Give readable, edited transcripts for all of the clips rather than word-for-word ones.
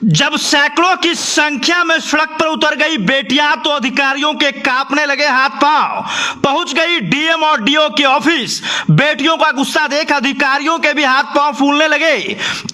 जब सैकड़ों की संख्या में सड़क पर उतर गई बेटियां तो अधिकारियों के कांपने लगे हाथ पांव। पहुंच गई डीएम और डीओ के ऑफिस। बेटियों का गुस्सा देख अधिकारियों के भी हाथ पांव फूलने लगे।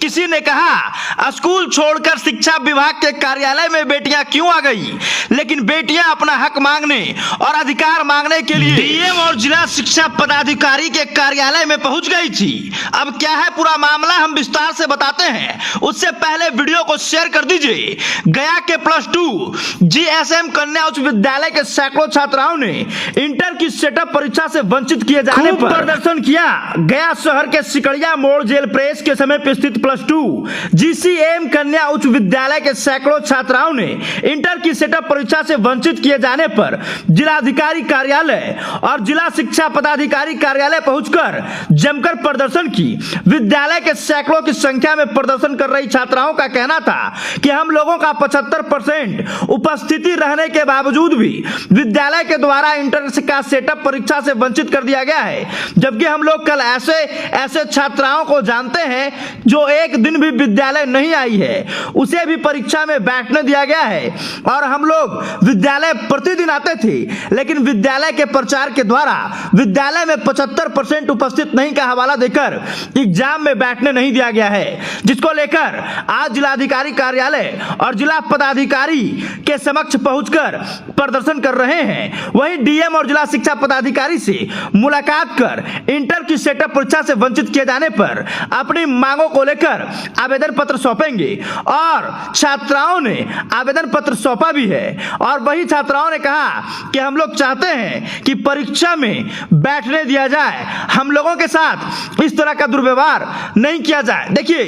किसी ने कहा स्कूल छोड़कर शिक्षा विभाग के कार्यालय में बेटियां क्यों आ गई, लेकिन बेटियां अपना हक मांगने और अधिकार मांगने के लिए डीएम और जिला शिक्षा पदाधिकारी के कार्यालय में पहुंच गई थी। अब क्या है पूरा मामला हम विस्तार से बताते हैं, उससे पहले वीडियो को शेयर कर दीजिए। गया के +2 जीएसएम कन्या उच्च विद्यालय के सैकड़ों छात्राओं ने इंटर की सेटअप परीक्षा से वंचित किए जाने पर प्रदर्शन किया। गया शहर के सिकड़िया मोड़ जेल प्रेस के समीप स्थित +2 जीसीएम कन्या उच्च विद्यालय के सैकड़ों छात्राओं ने इंटर की सेटअप परीक्षा से वंचित किए जाने पर जिलाधिकारी कार्यालय और जिला शिक्षा पदाधिकारी कार्यालय पहुंचकर जमकर प्रदर्शन की। विद्यालय के सैकड़ों की संख्या में प्रदर्शन कर रही छात्राओं का कहना था कि हम लोगों का 75% उपस्थिति रहने के बावजूद भी विद्यालय के द्वारा इंटर का सेटअप परीक्षा से वंचित कर दिया गया है, जबकि हम लोग कल ऐसे छात्राओं को जानते हैं जो एक दिन भी विद्यालय नहीं आई है, उसे भी परीक्षा में बैठने दिया गया है। और हम लोग विद्यालय प्रतिदिन आते थे, लेकिन विद्यालय के प्रचार के द्वारा विद्यालय में 75% उपस्थित नहीं का हवाला देकर एग्जाम में बैठने नहीं दिया गया है, जिसको लेकर आज जिलाधिकारी कार्यालय और जिला पदाधिकारी के समक्ष पहुंचकर प्रदर्शन कर रहे हैं। वहीं डीएम और जिला शिक्षा पदाधिकारी से मुलाकात कर इंटर की सेटअप परीक्षा से वंचित किए जाने पर अपनी मांगों को लेकर आवेदन पत्र सौंपेंगे। और छात्राओं ने आवेदन पत्र सौंपा भी है और वही छात्राओं ने कहा कि हम लोग चाहते हैं कि परीक्षा में बैठने दिया जाए, हम लोगों के साथ इस तरह का दुर्व्यवहार नहीं किया जाए। देखिए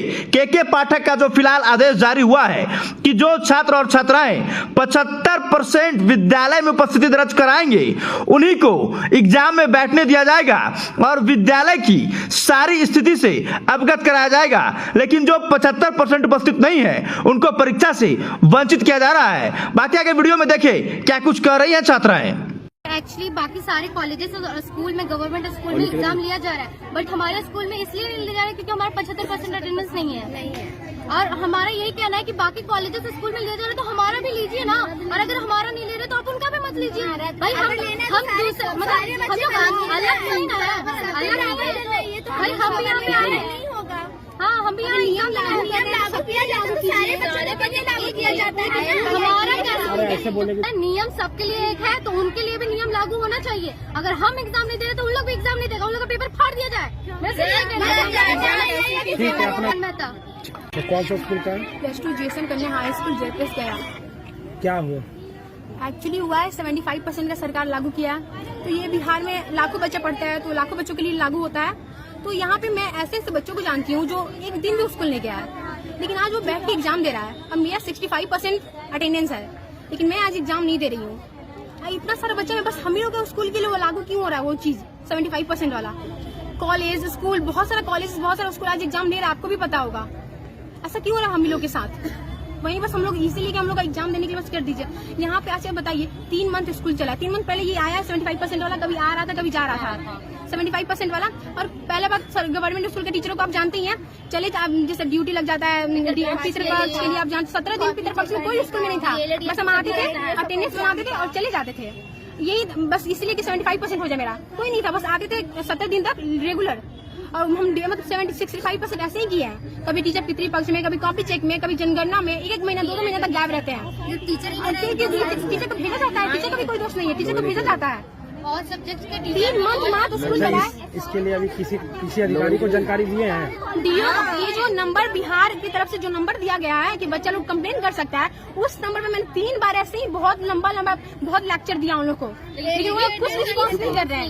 के पाठक का जो फिलहाल आदेश जारी हुआ है कि जो छात्र और छात्राएं 75% विद्यालय में उपस्थिति दर्ज कराएंगे उन्हीं को एग्जाम में बैठने दिया जाएगा और विद्यालय की सारी स्थिति से अवगत कराया जाएगा। लेकिन जो 75% उपस्थित नहीं है उनको परीक्षा से वंचित किया जा रहा है। बाकी आगे वीडियो में देखें क्या कुछ कर रही हैं छात्राएं। एक्चुअली बाकी सारे कॉलेजेस और स्कूल में गवर्नमेंट स्कूल में एग्जाम लिया जा रहा है, बट हमारे स्कूल में इसलिए नहीं लिया जा रहा है क्योंकि हमारा 75% अटेंडेंस नहीं है। और हमारा यही कहना है कि बाकी कॉलेजेस स्कूल में लिया जा रहा है तो हमारा भी लीजिए ना, और अगर हमारा नहीं ले रहे तो आप उनका भी मत लीजिए भाई। हम लोग अलग नहीं है, भाई हम भी यहाँ पे आए हैं। हाँ, हम भी यहाँ नियम लागू किया जाता है। हमारा नियम सबके लिए एक है तो उनके लिए भी नियम लागू होना चाहिए। अगर हम एग्जाम नहीं दे रहे तो उन लोग भी एग्जाम नहीं देगा, उन लोग का पेपर फाड़ दिया जाए। तो कौन सा स्कूल का है? +2 जीएसएम कन्या हाई स्कूल जेल गया। क्या हुआ? एक्चुअली हुआ है 75% का सरकार लागू किया, तो ये बिहार में लाखों बच्चे पढ़ते हैं तो लाखों बच्चों के लिए लागू होता है। तो यहाँ पे मैं ऐसे बच्चों को जानती हूँ जो एक दिन भी स्कूल नहीं गया है, लेकिन आज वो बैठ के एग्जाम दे रहा है। अब मेरा 65% अटेंडेंस है, लेकिन मैं आज एग्जाम नहीं दे रही हूँ। इतना सारा बच्चा है, बस हम ही लोग स्कूल के लिए वो लागू क्यों हो रहा है वो चीज 75% वाला। कॉलेज स्कूल बहुत सारा कॉलेज बहुत सारा स्कूल आज एग्जाम दे रहा है, आपको भी पता होगा। ऐसा क्यों हो रहा है हम ही लोग के साथ? वहीं बस हम लोग इसीलिए कि हम लोग का एग्जाम देने के लिए बस कर दीजिए। यहाँ पे आज बताइए 3 मंथ स्कूल चला, 3 मंथ पहले ये आया 75% वाला, कभी आ रहा था कभी जा रहा था 75% वाला। और पहले बात गवर्नमेंट स्कूल के टीचरों को आप जानते ही हैं, चले जैसे ड्यूटी लग जाता है पितृपक्ष के लिए, आप जानते 17 दिन पितृपक्ष में कोई स्कूल में नहीं था, बस हम आते थे अटेंडेंस बनाते थे और चले जाते थे। यही बस इसलिए कि 75% हो जाए मेरा, कोई नहीं था, बस आते थे 17 दिन तक रेगुलर। और हम मतलब 65% ऐसे ही किए हैं, कभी टीचर पितृपक्ष में, कभी कॉपी चेक में, कभी जनगणना में, एक महीना 2 महीना तक गायब रहते हैं। टीचर को भेजा जाता है, टीचर का भी कोई दोष नहीं है, टीचर को भेजा जाता है। और सब्जेक्ट के 3 मंथ बाद स्कूल चला है। इसके लिए अभी किसी अधिकारी को जानकारी दिए हैं? डीओ ये जो नंबर बिहार की तरफ से जो नंबर दिया गया है कि बच्चा लोग कंप्लेन कर सकता है, उस नंबर पे मैंने 3 बार ऐसे ही बहुत लंबा बहुत लेक्चर दिया उन लोग को, लेकिन वो लोग कुछ रिस्पॉन्स नहीं कर रहे हैं।